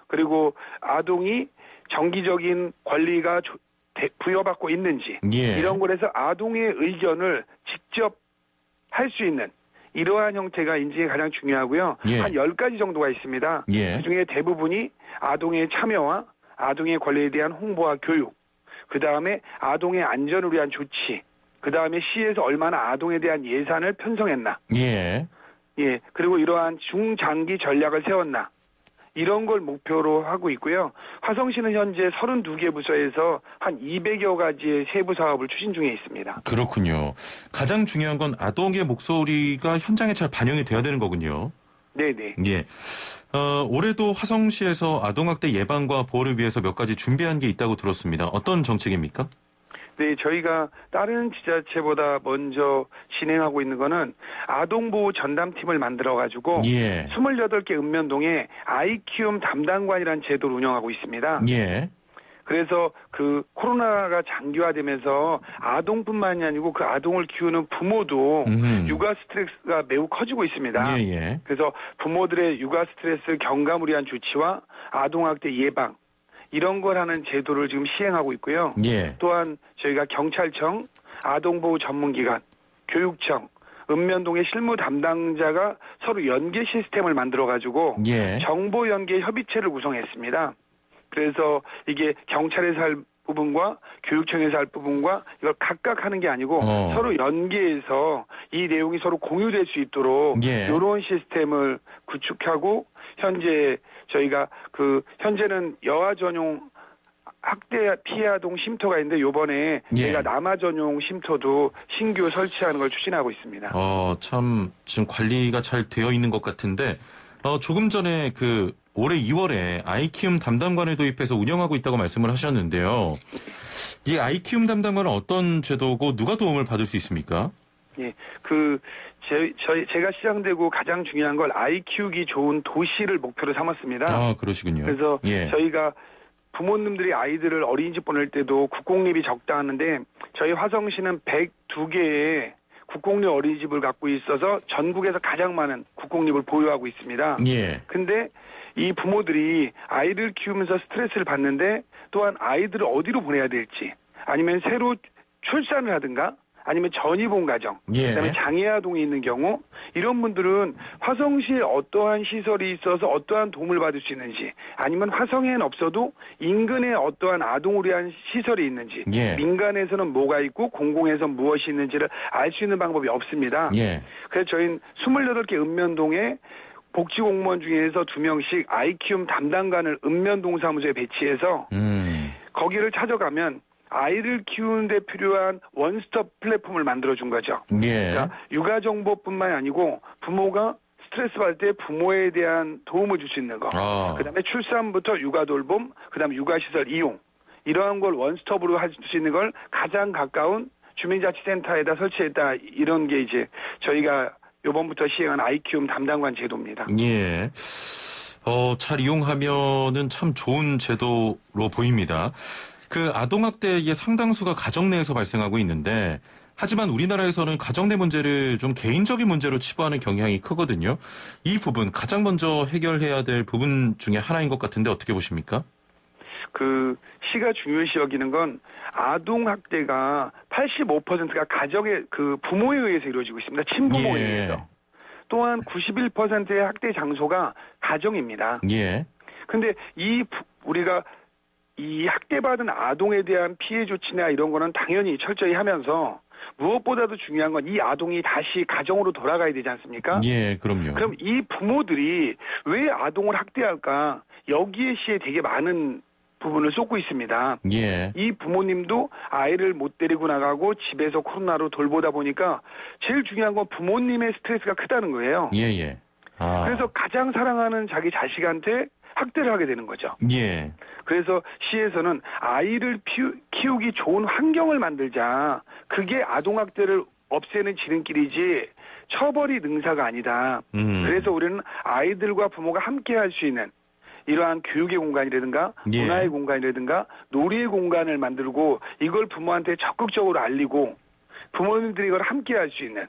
그리고 아동이 정기적인 권리가 부여받고 있는지 예. 이런 걸 해서 아동의 의견을 직접 할 수 있는 이러한 형태가 인증이 가장 중요하고요. 예. 한 10가지 정도가 있습니다. 예. 그중에 대부분이 아동의 참여와 아동의 권리에 대한 홍보와 교육, 그다음에 아동의 안전을 위한 조치, 그다음에 시에서 얼마나 아동에 대한 예산을 편성했나. 예. 예. 그리고 이러한 중장기 전략을 세웠나. 이런 걸 목표로 하고 있고요. 화성시는 현재 32개 부서에서 한 200여 가지의 세부 사업을 추진 중에 있습니다. 그렇군요. 가장 중요한 건 아동의 목소리가 현장에 잘 반영이 돼야 되는 거군요. 네네. 예. 올해도 화성시에서 아동학대 예방과 보호를 위해서 몇 가지 준비한 게 있다고 들었습니다. 어떤 정책입니까? 네, 저희가 다른 지자체보다 먼저 진행하고 있는 거는 아동보호 전담팀을 만들어가지고 예. 28개 읍면동에 아이 키움 담당관이라는 제도를 운영하고 있습니다. 예. 그래서 그 코로나가 장기화되면서 아동뿐만이 아니고 그 아동을 키우는 부모도 육아 스트레스가 매우 커지고 있습니다. 예. 그래서 부모들의 육아 스트레스 경감을 위한 조치와 아동학대 예방 이런 걸 하는 제도를 지금 시행하고 있고요. 예. 또한 저희가 경찰청, 아동보호 전문기관, 교육청, 읍면동의 실무 담당자가 서로 연계 시스템을 만들어가지고 예. 정보 연계 협의체를 구성했습니다. 그래서 이게 경찰에서 할 부분과 교육청에서 할 부분과 이걸 각각 하는 게 아니고 서로 연계해서 이 내용이 서로 공유될 수 있도록 예. 이런 시스템을 구축하고 현재 저희가 현재는 여아 전용 학대 피해 아동 쉼터가 있는데 요번에 저희가 남아 전용 쉼터도 신규 설치하는 걸 추진하고 있습니다. 참 지금 관리가 잘 되어 있는 것 같은데 조금 전에 그 올해 2월에 아이 키움 담당관을 도입해서 운영하고 있다고 말씀을 하셨는데요. 이 아이 키움 담당관은 어떤 제도고 누가 도움을 받을 수 있습니까? 예, 제가 시작되고 가장 중요한 걸 아이 키우기 좋은 도시를 목표로 삼았습니다. 아, 그러시군요. 그래서 예. 저희가 부모님들이 아이들을 어린이집 보낼 때도 국공립이 적다 하는데 저희 화성시는 102개의 국공립 어린이집을 갖고 있어서 전국에서 가장 많은 국공립을 보유하고 있습니다. 예. 근데 이 부모들이 아이를 키우면서 스트레스를 받는데 또한 아이들을 어디로 보내야 될지 아니면 새로 출산을 하든가 아니면 전입원 가정, 예. 그다음에 장애 아동이 있는 경우 이런 분들은 화성시에 어떠한 시설이 있어서 어떠한 도움을 받을 수 있는지 아니면 화성에는 없어도 인근에 어떠한 아동을 위한 시설이 있는지 예. 민간에서는 뭐가 있고 공공에서는 무엇이 있는지를 알 수 있는 방법이 없습니다. 예. 그래서 저희는 28개 읍면동에 복지공무원 중에서 2명씩 아이키움 담당관을 읍면동사무소에 배치해서 거기를 찾아가면 아이를 키우는 데 필요한 원스톱 플랫폼을 만들어준 거죠. 예. 그러니까 육아 정보뿐만이 아니고 부모가 스트레스 받을 때 부모에 대한 도움을 줄 수 있는 거. 그다음에 출산부터 육아 돌봄, 그다음에 육아시설 이용. 이러한 걸 원스톱으로 할 수 있는 걸 가장 가까운 주민자치센터에다 설치했다. 이런 게 이제 저희가 이번부터 시행한 아이키움 담당관 제도입니다. 예. 잘 이용하면은 참 좋은 제도로 보입니다. 그 아동학대의 상당수가 가정 내에서 발생하고 있는데 하지만 우리나라에서는 가정 내 문제를 좀 개인적인 문제로 치부하는 경향이 크거든요. 이 부분 가장 먼저 해결해야 될 부분 중에 하나인 것 같은데 어떻게 보십니까? 시가 중요시 여기는 건 아동학대가 85%가 가정의 부모에 의해서 이루어지고 있습니다. 친부모에 의해서. 또한 91%의 학대 장소가 가정입니다. 예. 근데 우리가 이 학대받은 아동에 대한 피해 조치나 이런 거는 당연히 철저히 하면서 무엇보다도 중요한 건 이 아동이 다시 가정으로 돌아가야 되지 않습니까? 예, 그럼요. 그럼 이 부모들이 왜 아동을 학대할까? 여기에 시에 되게 많은 부분을 쏟고 있습니다. 예. 이 부모님도 아이를 못 데리고 나가고 집에서 코로나로 돌보다 보니까 제일 중요한 건 부모님의 스트레스가 크다는 거예요. 예. 그래서 가장 사랑하는 자기 자식한테 학대를 하게 되는 거죠. 예. 그래서 시에서는 아이를 키우기 좋은 환경을 만들자. 그게 아동학대를 없애는 지름길이지 처벌이 능사가 아니다. 그래서 우리는 아이들과 부모가 함께 할 수 있는 이러한 교육의 공간이라든가 예. 문화의 공간이라든가 놀이의 공간을 만들고 이걸 부모한테 적극적으로 알리고 부모님들이 이걸 함께 할 수 있는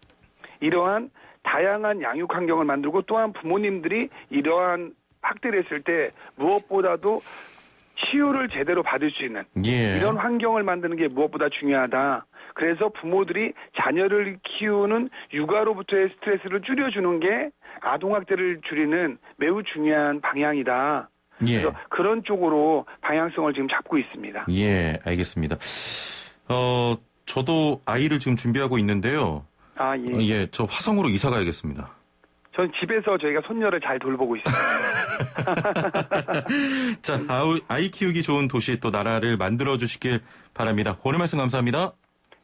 이러한 다양한 양육 환경을 만들고 또한 부모님들이 이러한 학대를 했을 때 무엇보다도 치유를 제대로 받을 수 있는 이런 환경을 만드는 게 무엇보다 중요하다. 그래서 부모들이 자녀를 키우는 육아로부터의 스트레스를 줄여주는 게 아동학대를 줄이는 매우 중요한 방향이다. 그래서 그런 쪽으로 방향성을 지금 잡고 있습니다. 예, 알겠습니다. 저도 아이를 지금 준비하고 있는데요. 예, 저 화성으로 이사 가야겠습니다. 전 집에서 저희가 손녀를 잘 돌보고 있습니다. 자, 아이 키우기 좋은 도시 또 나라를 만들어 주시길 바랍니다. 오늘 말씀 감사합니다.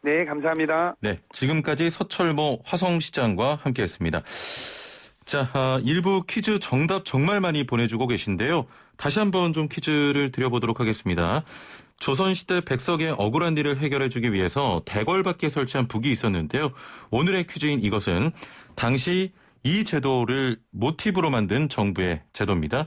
네, 감사합니다. 네, 지금까지 서철모 화성시장과 함께했습니다. 자, 일부 퀴즈 정답 정말 많이 보내주고 계신데요. 다시 한번 좀 퀴즈를 드려보도록 하겠습니다. 조선시대 백석의 억울한 일을 해결해주기 위해서 대궐 밖에 설치한 북이 있었는데요. 오늘의 퀴즈인 이것은 당시 이 제도를 모티브로 만든 정부의 제도입니다.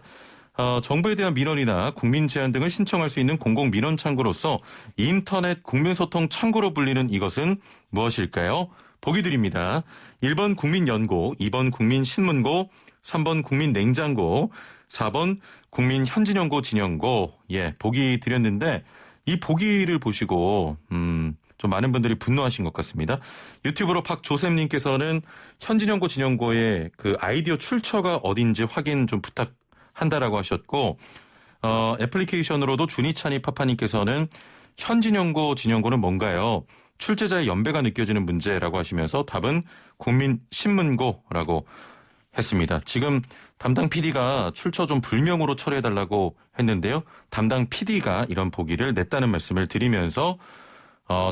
정부에 대한 민원이나 국민 제안 등을 신청할 수 있는 공공민원 창구로서 인터넷 국민소통 창구로 불리는 이것은 무엇일까요? 보기 드립니다. 1번 국민연고, 2번 국민신문고, 3번 국민냉장고, 4번 국민현진연고 진연고. 예, 보기 드렸는데 이 보기를 보시고 좀 많은 분들이 분노하신 것 같습니다. 유튜브로 박조셉님께서는 현진연고 진연고의 그 아이디어 출처가 어딘지 확인 좀 부탁한다라고 하셨고 애플리케이션으로도 준이찬이 파파님께서는 현진연고 진연고는 뭔가요? 출제자의 연배가 느껴지는 문제라고 하시면서 답은 국민신문고라고 했습니다. 지금 담당 PD가 출처 좀 불명으로 처리해달라고 했는데요. 담당 PD가 이런 보기를 냈다는 말씀을 드리면서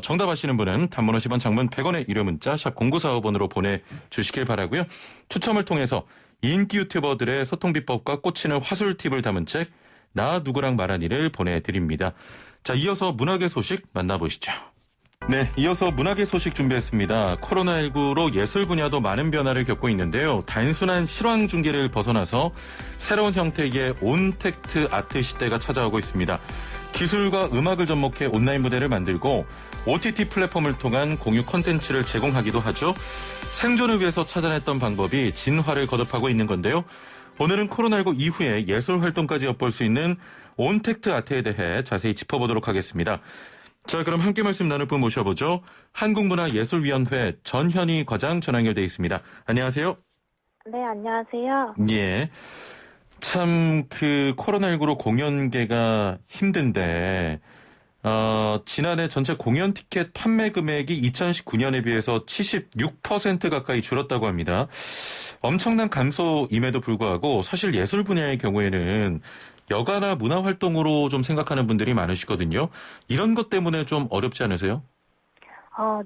정답 아시는 분은 단문 50원 장문 100원의 유료 문자 샵 0945번으로 보내주시길 바라고요. 추첨을 통해서 인기 유튜버들의 소통 비법과 꽂히는 화술 팁을 담은 책 나 누구랑 말하니를 보내드립니다. 자, 이어서 문학의 소식 만나보시죠. 네, 이어서 문학의 소식 준비했습니다. 코로나19로 예술 분야도 많은 변화를 겪고 있는데요. 단순한 실황 중계를 벗어나서 새로운 형태의 온택트 아트 시대가 찾아오고 있습니다. 기술과 음악을 접목해 온라인 무대를 만들고 OTT 플랫폼을 통한 공유 콘텐츠를 제공하기도 하죠. 생존을 위해서 찾아냈던 방법이 진화를 거듭하고 있는 건데요. 오늘은 코로나19 이후에 예술 활동까지 엿볼 수 있는 온택트 아트에 대해 자세히 짚어보도록 하겠습니다. 자, 그럼 함께 말씀 나눌 분 모셔보죠. 한국문화예술위원회 전현희 과장 전화 연결돼 있습니다. 안녕하세요. 네, 안녕하세요. 예. 참, 코로나19로 공연계가 힘든데, 지난해 전체 공연 티켓 판매 금액이 2019년에 비해서 76% 가까이 줄었다고 합니다. 엄청난 감소임에도 불구하고 사실 예술 분야의 경우에는 여가나 문화 활동으로 좀 생각하는 분들이 많으시거든요. 이런 것 때문에 좀 어렵지 않으세요?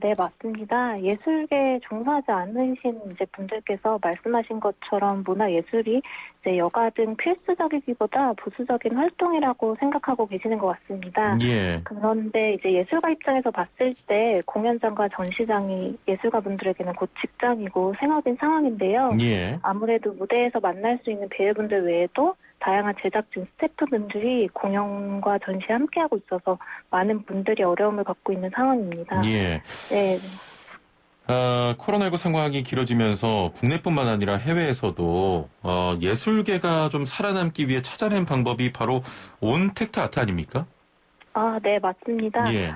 네, 맞습니다. 예술계에 종사하지 않으신 이제 분들께서 말씀하신 것처럼 문화예술이 이제 여가 등 필수적이기보다 부수적인 활동이라고 생각하고 계시는 것 같습니다. 예. 그런데 이제 예술가 입장에서 봤을 때 공연장과 전시장이 예술가 분들에게는 곧 직장이고 생업인 상황인데요. 예. 아무래도 무대에서 만날 수 있는 배우분들 외에도 다양한 제작진, 스태프분들이 공연과 전시에 함께하고 있어서 많은 분들이 어려움을 겪고 있는 상황입니다. 예. 네. 코로나19 상황이 길어지면서 국내뿐만 아니라 해외에서도 예술계가 좀 살아남기 위해 찾아낸 방법이 바로 온택트 아트 아닙니까? 네, 맞습니다. 예.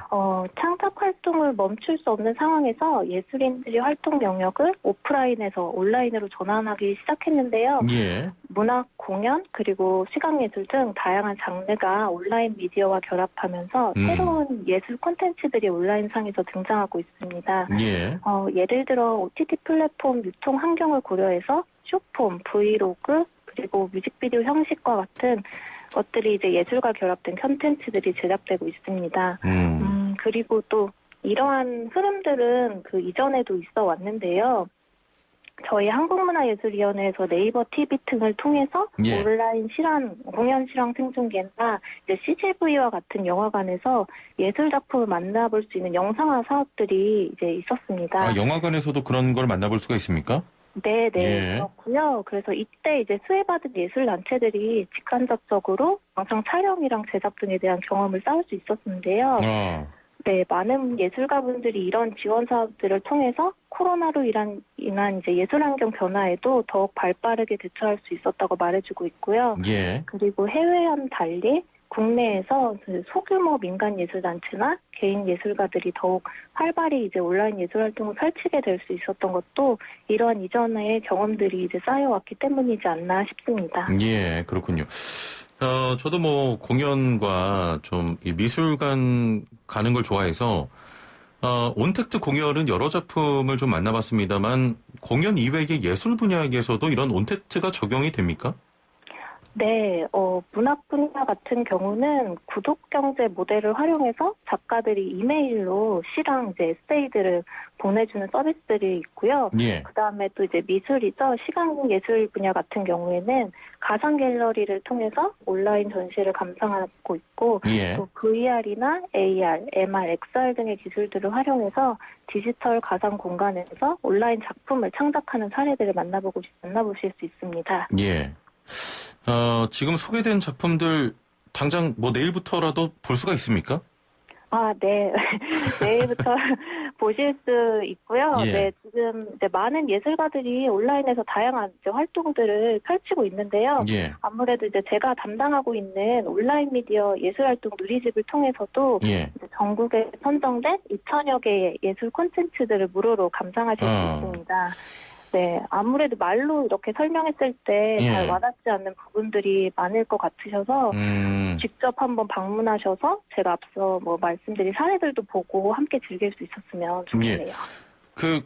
창작 활동을 멈출 수 없는 상황에서 예술인들이 활동 영역을 오프라인에서 온라인으로 전환하기 시작했는데요. 예. 문학, 공연, 그리고 시각예술 등 다양한 장르가 온라인 미디어와 결합하면서 새로운 예술 콘텐츠들이 온라인상에서 등장하고 있습니다. 예. 예를 들어 OTT 플랫폼 유통 환경을 고려해서 숏폼, 브이로그, 그리고 뮤직비디오 형식과 같은 것들이 이제 예술과 결합된 콘텐츠들이 제작되고 있습니다. 그리고 또 이러한 흐름들은 그 이전에도 있어 왔는데요. 저희 한국문화예술위원회에서 네이버 TV 등을 통해서 예. 온라인 공연 실황 생중계나 이제 CGV와 같은 영화관에서 예술 작품을 만나볼 수 있는 영상화 사업들이 이제 있었습니다. 영화관에서도 그런 걸 만나볼 수가 있습니까? 네, 예. 그렇고요. 그래서 이때 이제 수혜받은 예술단체들이 직간접적으로 영상 촬영이랑 제작 등에 대한 경험을 쌓을 수 있었는데요. 네, 많은 예술가분들이 이런 지원 사업들을 통해서 코로나로 인한 이제 예술 환경 변화에도 더욱 발빠르게 대처할 수 있었다고 말해주고 있고요. 예. 그리고 해외와는 달리 국내에서 소규모 민간 예술단체나 개인 예술가들이 더욱 활발히 이제 온라인 예술 활동을 펼치게 될 수 있었던 것도 이러한 이전의 경험들이 이제 쌓여왔기 때문이지 않나 싶습니다. 예, 그렇군요. 저도 뭐 공연과 좀 이 미술관 가는 걸 좋아해서 온택트 공연은 여러 작품을 좀 만나봤습니다만 공연 이외의 예술 분야에서도 이런 온택트가 적용이 됩니까? 네, 문학 분야 같은 경우는 구독경제 모델을 활용해서 작가들이 이메일로 시랑 이제 에세이들을 보내주는 서비스들이 있고요. 예. 그 다음에 또 이제 미술이죠. 시각예술 분야 같은 경우에는 가상 갤러리를 통해서 온라인 전시를 감상하고 있고, 예. 또 VR이나 AR, MR, XR 등의 기술들을 활용해서 디지털 가상 공간에서 온라인 작품을 창작하는 사례들을 만나보실 수 있습니다. 예. 지금 소개된 작품들 당장 뭐 내일부터라도 볼 수가 있습니까? 네. 내일부터 보실 수 있고요. 예. 네, 지금 이제 많은 예술가들이 온라인에서 다양한 이제 활동들을 펼치고 있는데요. 예. 아무래도 이제 제가 담당하고 있는 온라인 미디어 예술활동 누리집을 통해서도 예. 이제 전국에 선정된 2,000여 개의 예술 콘텐츠들을 무료로 감상하실 수 있습니다. 네, 아무래도 말로 이렇게 설명했을 때 잘 예. 와닿지 않는 부분들이 많을 것 같으셔서 직접 한번 방문하셔서 제가 앞서 뭐 말씀드린 사례들도 보고 함께 즐길 수 있었으면 좋겠네요. 예.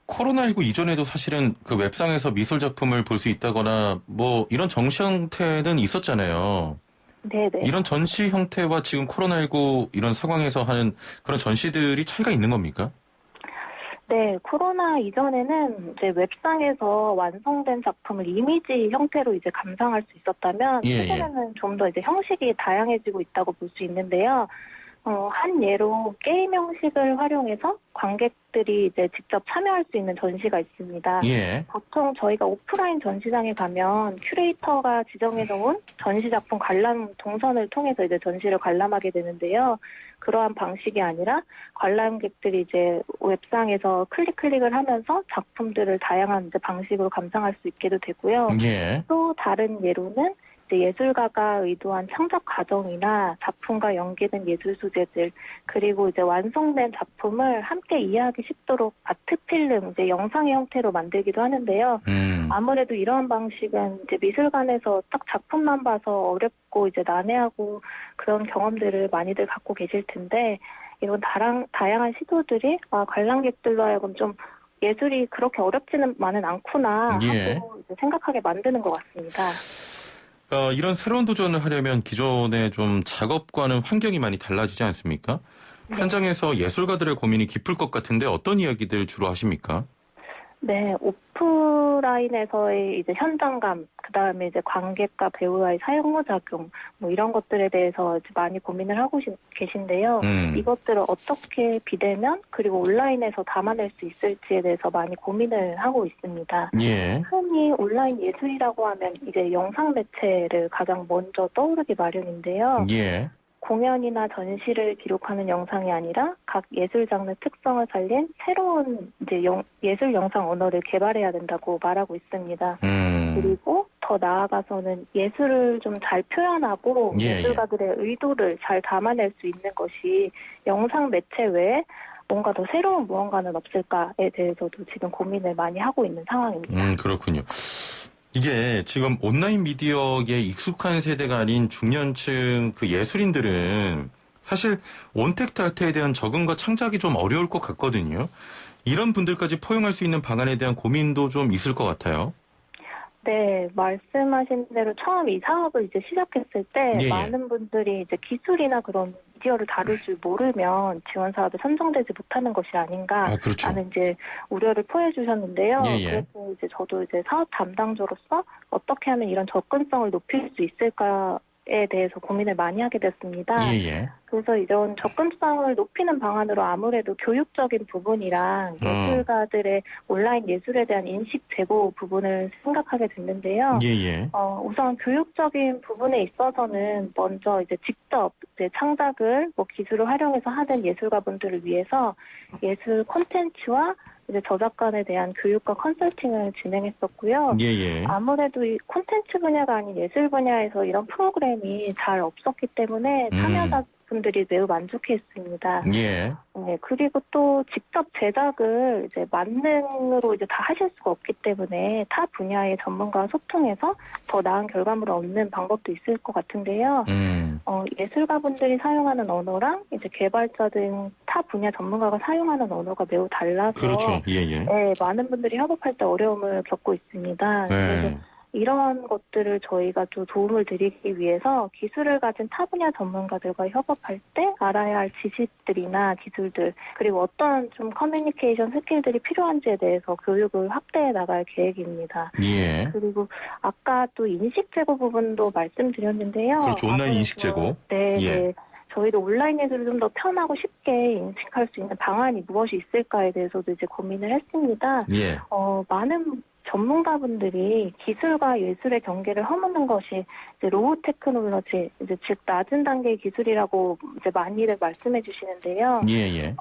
코로나19 이전에도 사실은 그 웹상에서 미술 작품을 볼 수 있다거나 뭐 이런 전시 형태는 있었잖아요. 네네. 이런 전시 형태와 지금 코로나19 이런 상황에서 하는 그런 전시들이 차이가 있는 겁니까? 네, 코로나 이전에는 이제 웹상에서 완성된 작품을 이미지 형태로 이제 감상할 수 있었다면 최근에는 좀 더 이제 형식이 다양해지고 있다고 볼 수 있는데요. 한 예로 게임 형식을 활용해서 관객들이 이제 직접 참여할 수 있는 전시가 있습니다. 예. 보통 저희가 오프라인 전시장에 가면 큐레이터가 지정해 놓은 전시 작품 관람 동선을 통해서 이제 전시를 관람하게 되는데요. 그러한 방식이 아니라 관람객들이 이제 웹상에서 클릭을 하면서 작품들을 다양한 이제 방식으로 감상할 수 있게도 되고요. 예. 또 다른 예로는 예술가가 의도한 창작 과정이나 작품과 연계된 예술 소재들, 그리고 이제 완성된 작품을 함께 이해하기 쉽도록 아트 필름, 이제 영상의 형태로 만들기도 하는데요. 아무래도 이러한 방식은 이제 미술관에서 딱 작품만 봐서 어렵고 이제 난해하고 그런 경험들을 많이들 갖고 계실 텐데, 이런 다양한 시도들이 관람객들로 하여금 좀 예술이 그렇게 어렵지만은 않구나 하고 이제 생각하게 만드는 것 같습니다. 이런 새로운 도전을 하려면 기존의 좀 작업과는 환경이 많이 달라지지 않습니까? 네. 현장에서 예술가들의 고민이 깊을 것 같은데 어떤 이야기들 주로 하십니까? 네, 오프라인에서의 이제 현장감, 그 다음에 이제 관객과 배우와의 상호작용, 뭐 이런 것들에 대해서 이제 많이 고민을 하고 계신데요. 이것들을 어떻게 비대면 그리고 온라인에서 담아낼 수 있을지에 대해서 많이 고민을 하고 있습니다. 예. 흔히 온라인 예술이라고 하면 이제 영상 매체를 가장 먼저 떠오르기 마련인데요. 예. 공연이나 전시를 기록하는 영상이 아니라 각 예술 장르 특성을 살린 새로운 이제 예술 영상 언어를 개발해야 된다고 말하고 있습니다. 그리고 더 나아가서는 예술을 좀 잘 표현하고 예술가들의 의도를 잘 담아낼 수 있는 것이 영상 매체 외에 뭔가 더 새로운 무언가는 없을까에 대해서도 지금 고민을 많이 하고 있는 상황입니다. 그렇군요. 이게 지금 온라인 미디어에 익숙한 세대가 아닌 중년층 그 예술인들은 사실 온택트 아트에 대한 적응과 창작이 좀 어려울 것 같거든요. 이런 분들까지 포용할 수 있는 방안에 대한 고민도 좀 있을 것 같아요. 네, 말씀하신 대로 처음 이 사업을 이제 시작했을 때 많은 분들이 이제 기술이나 그런 미디어를 다룰 줄 모르면 지원 사업에 선정되지 못하는 것이 아닌가 라는 이제 우려를 표해 주셨는데요. 그래서 이제 저도 이제 사업 담당자로서 어떻게 하면 이런 접근성을 높일 수 있을까에 대해서 고민을 많이 하게 됐습니다. 그래서 이런 접근성을 높이는 방안으로 아무래도 교육적인 부분이랑 예술가들의 온라인 예술에 대한 인식 제고 부분을 생각하게 됐는데요. 우선 교육적인 부분에 있어서는 먼저 이제 직접 이제 창작을 뭐 기술을 활용해서 하는 예술가분들을 위해서 예술 콘텐츠와 이제 저작권에 대한 교육과 컨설팅을 진행했었고요. 아무래도 이 콘텐츠 분야가 아닌 예술 분야에서 이런 프로그램이 잘 없었기 때문에 참여자분들이 매우 만족했습니다. 네, 그리고 또 직접 제작을 이제 만능으로 이제 다 하실 수가 없기 때문에 타 분야의 전문가와 소통해서 더 나은 결과물을 얻는 방법도 있을 것 같은데요. 예술가분들이 사용하는 언어랑 이제 개발자 등 타 분야 전문가가 사용하는 언어가 매우 달라서 네, 많은 분들이 협업할 때 어려움을 겪고 있습니다. 그래서 이런 것들을 저희가 좀 도움을 드리기 위해서 기술을 가진 타 분야 전문가들과 협업할 때 알아야 할 지식들이나 기술들, 그리고 어떤 좀 커뮤니케이션 스킬들이 필요한지에 대해서 교육을 확대해 나갈 계획입니다. 그리고 아까 또 인식 제고 부분도 말씀드렸는데요. 그렇죠. 온라인 인식 제고. 네. 저희도 온라인 예술을 좀 더 편하고 쉽게 인식할 수 있는 방안이 무엇이 있을까에 대해서도 이제 고민을 했습니다. 많은 전문가분들이 기술과 예술의 경계를 허무는 것이 이제 로우 테크놀로지, 이제 즉 낮은 단계의 기술이라고 이제 많이들 말씀해 주시는데요.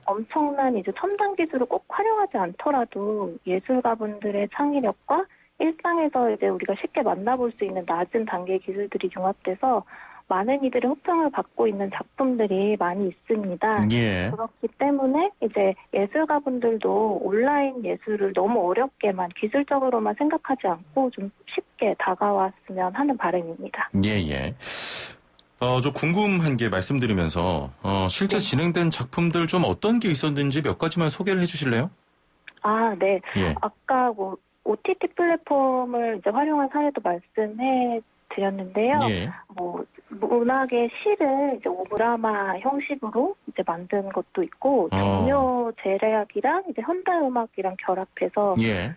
엄청난 이제 첨단 기술을 꼭 활용하지 않더라도 예술가분들의 창의력과 일상에서 이제 우리가 쉽게 만나볼 수 있는 낮은 단계의 기술들이 융합돼서 많은 이들의 호평을 받고 있는 작품들이 많이 있습니다. 그렇기 때문에 이제 예술가분들도 온라인 예술을 너무 어렵게만 기술적으로만 생각하지 않고 좀 쉽게 다가왔으면 하는 바람입니다. 좀 궁금한 게 말씀드리면서 실제 진행된 작품들 좀 어떤 게 있었는지 몇 가지만 소개를 해주실래요? 네. 아까 뭐 OTT 플랫폼을 이제 활용한 사례도 말씀해 드렸는데요. 예. 뭐 문학의 시를 이제 오브라마 형식으로 이제 만든 것도 있고 종료 제약이랑 이제 현대 음악이랑 결합해서 예.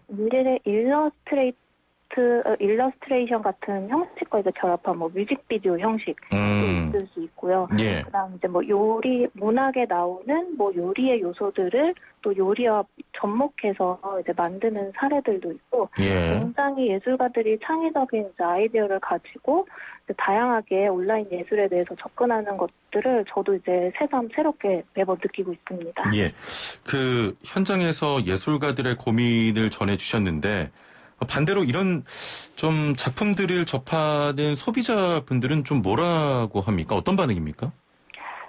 일러스트레이션 같은 형식과 이제 결합한 뭐 뮤직비디오 형식도 있을 수 있고요. 예. 그다음 이제 뭐 요리 문학에 나오는 뭐 요리의 요소들을 또 요리와 접목해서 이제 만드는 사례들도 있고 예. 굉장히 예술가들이 창의적인 이제 아이디어를 가지고 이제 다양하게 온라인 예술에 대해서 접근하는 것들을 저도 이제 새삼 새롭게 매번 느끼고 있습니다. 예. 그 현장에서 예술가들의 고민을 전해주셨는데 반대로 이런 좀 작품들을 접하는 소비자분들은 좀 뭐라고 합니까? 어떤 반응입니까?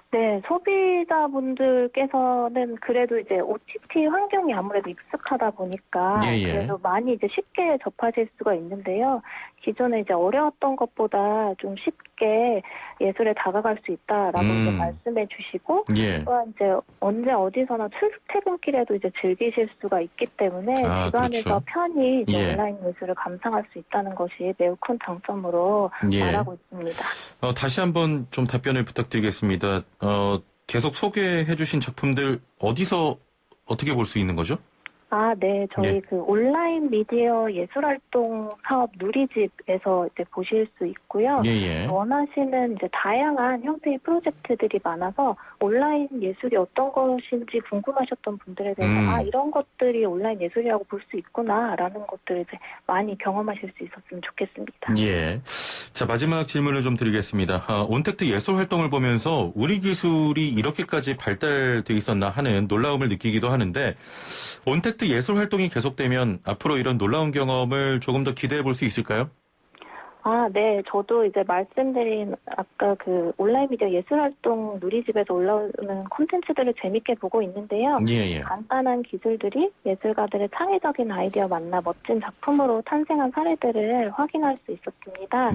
네, 소비자분들께서는 그래도 이제 OTT 환경이 아무래도 익숙하다 보니까 그래도 많이 이제 쉽게 접하실 수가 있는데요. 기존에 이제 어려웠던 것보다 좀 쉽게 예술에 다가갈 수 있다라고 이제 말씀해 주시고 또한 이제 언제 어디서나 출퇴근길에도 이제 즐기실 수가 있기 때문에 집안에서 그렇죠. 편히 이제 온라인 예술을 감상할 수 있다는 것이 매우 큰 장점으로 말하고 있습니다. 다시 한번 좀 답변을 부탁드리겠습니다. 계속 소개해 주신 작품들 어디서 어떻게 볼 수 있는 거죠? 네. 저희 그 온라인 미디어 예술활동 사업 누리집에서 이제 보실 수 있고요. 원하시는 이제 다양한 형태의 프로젝트들이 많아서 온라인 예술이 어떤 것인지 궁금하셨던 분들에 대해서 이런 것들이 온라인 예술이라고 볼 수 있구나라는 것들을 이제 많이 경험하실 수 있었으면 좋겠습니다. 예. 자, 마지막 질문을 좀 드리겠습니다. 온택트 예술 활동을 보면서 우리 기술이 이렇게까지 발달돼 있었나 하는 놀라움을 느끼기도 하는데 온택트 예술 활동이 계속되면 앞으로 이런 놀라운 경험을 조금 더 기대해 볼 수 있을까요? 네. 저도 이제 말씀드린 아까 그 온라인 미디어 예술활동 누리집에서 올라오는 콘텐츠들을 재밌게 보고 있는데요. 간단한 기술들이 예술가들의 창의적인 아이디어 만나 멋진 작품으로 탄생한 사례들을 확인할 수 있었습니다.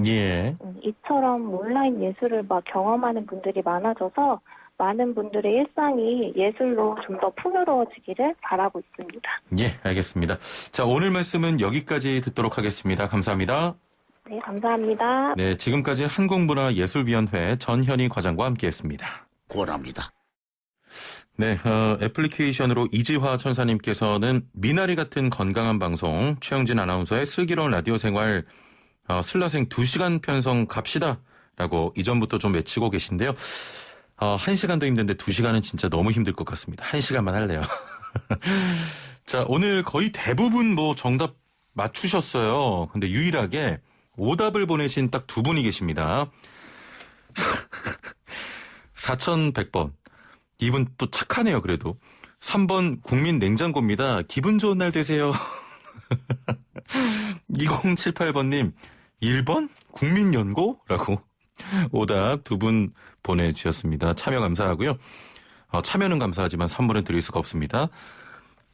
이처럼 온라인 예술을 막 경험하는 분들이 많아져서 많은 분들의 일상이 예술로 좀 더 풍요로워지기를 바라고 있습니다. 예, 알겠습니다. 자, 오늘 말씀은 여기까지 듣도록 하겠습니다. 감사합니다. 네, 감사합니다. 네, 지금까지 한국문화예술위원회 전현희 과장과 함께했습니다. 고랍니다. 네, 애플리케이션으로 이지화 천사님께서는 미나리 같은 건강한 방송 최영진 아나운서의 슬기로운 라디오 생활 슬라생 2시간 편성 갑시다 라고 이전부터 좀 외치고 계신데요. 1시간도 힘든데 2시간은 진짜 너무 힘들 것 같습니다. 1시간만 할래요. 자, 오늘 거의 대부분 정답 맞추셨어요. 근데 유일하게 오답을 보내신 딱 2분이 계십니다. 4100번. 이분 또 착하네요, 그래도. 3번 국민 냉장고입니다. 기분 좋은 날 되세요. 2078번님, 1번 국민연고? 라고 오답 2분 보내주셨습니다. 참여 감사하고요. 참여는 감사하지만 선물은 드릴 수가 없습니다.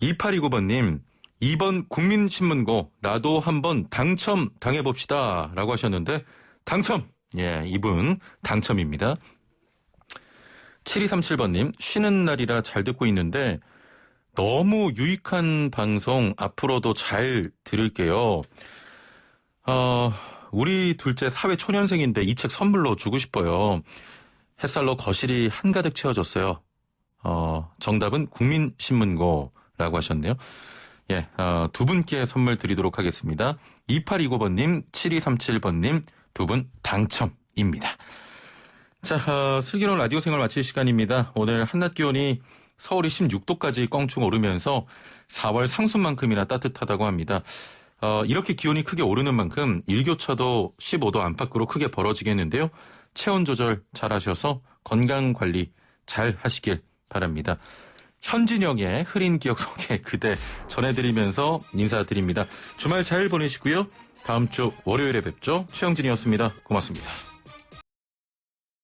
2829번님, 2번 국민신문고 나도 한번 당첨 당해봅시다 라고 하셨는데 당첨! 예, 이분 당첨입니다. 7237번님, 쉬는 날이라 잘 듣고 있는데 너무 유익한 방송 앞으로도 잘 들을게요. 우리 둘째 사회 초년생인데 이 책 선물로 주고 싶어요. 햇살로 거실이 한가득 채워졌어요. 정답은 국민신문고라고 하셨네요. 예, 2분께 선물 드리도록 하겠습니다. 2829번님, 7237번님 2분 당첨입니다. 자, 슬기로운 라디오 생활 마칠 시간입니다. 오늘 한낮 기온이 서울이 16도까지 껑충 오르면서 4월 상순만큼이나 따뜻하다고 합니다. 이렇게 기온이 크게 오르는 만큼 일교차도 15도 안팎으로 크게 벌어지겠는데요. 체온 조절 잘 하셔서 건강 관리 잘 하시길 바랍니다. 현진영의 흐린 기억 속에 그대 전해드리면서 인사드립니다. 주말 잘 보내시고요. 다음 주 월요일에 뵙죠. 최영진이었습니다. 고맙습니다.